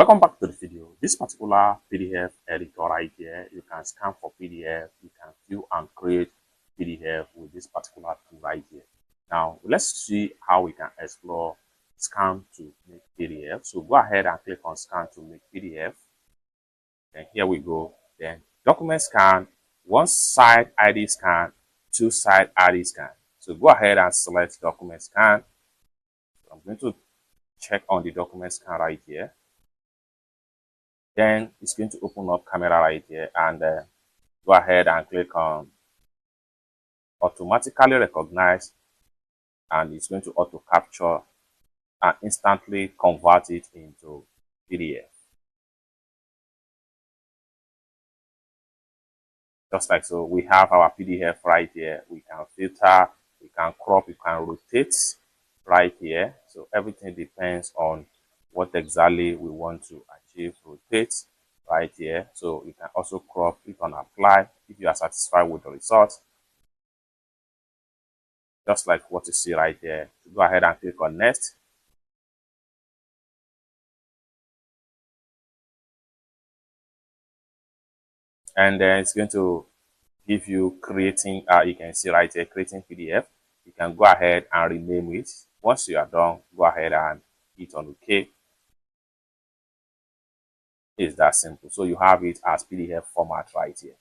Welcome back to the video. This particular PDF editor right here, you can scan for PDF, you can view and create PDF with this particular tool right here. Now, let's see how we can explore scan to make PDF. So go ahead and click on scan to make PDF. And here we go. Then document scan, one side ID scan, two side ID scan. So go ahead and select document scan. So I'm going to check on the document scan right here. Then it's going to open up camera right here, and go ahead and click on automatically recognize, and it's going to auto capture and instantly convert it into PDF. Just like so, we have our PDF right here. We can filter, we can crop, we can rotate right here. So everything depends on what exactly we want to achieve. Rotate right here. So you can also crop, click on apply if you are satisfied with the result. Just like what you see right there. So go ahead and click on next. And then it's going to give you creating, you can see right here, creating PDF. You can go ahead and rename it. Once you are done, go ahead and hit on OK. It's that simple. So you have it as PDF format right here.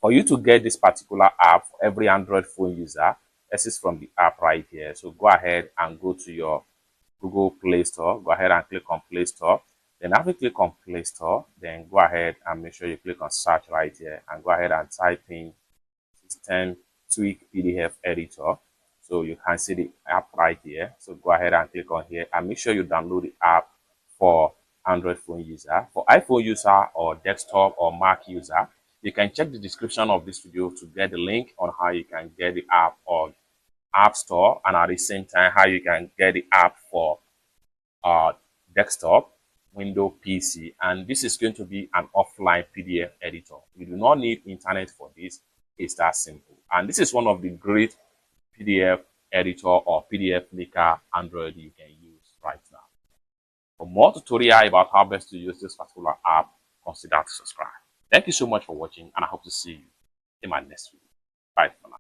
For you to get this particular app for every Android phone user, this is from the app right here. So go ahead and go to your Google Play Store. Go ahead and click on Play Store. Then after you click on Play Store, then go ahead and make sure you click on search right here and go ahead and type in System Tweak PDF Editor. So you can see the app right here. So go ahead and click on here and make sure you download the app for Android phone user. For iPhone user or desktop or Mac user, you can check the description of this video to get the link on how you can get the app on App Store, and at the same time how you can get the app for desktop, Windows PC. And this is going to be an offline PDF editor. You do not need internet for this. It's that simple. And this is one of the great PDF editor or PDF maker Android you can use right now. For more tutorial about how best to use this particular app, consider to subscribe. Thank you so much for watching, and I hope to see you in my next video. Bye for now.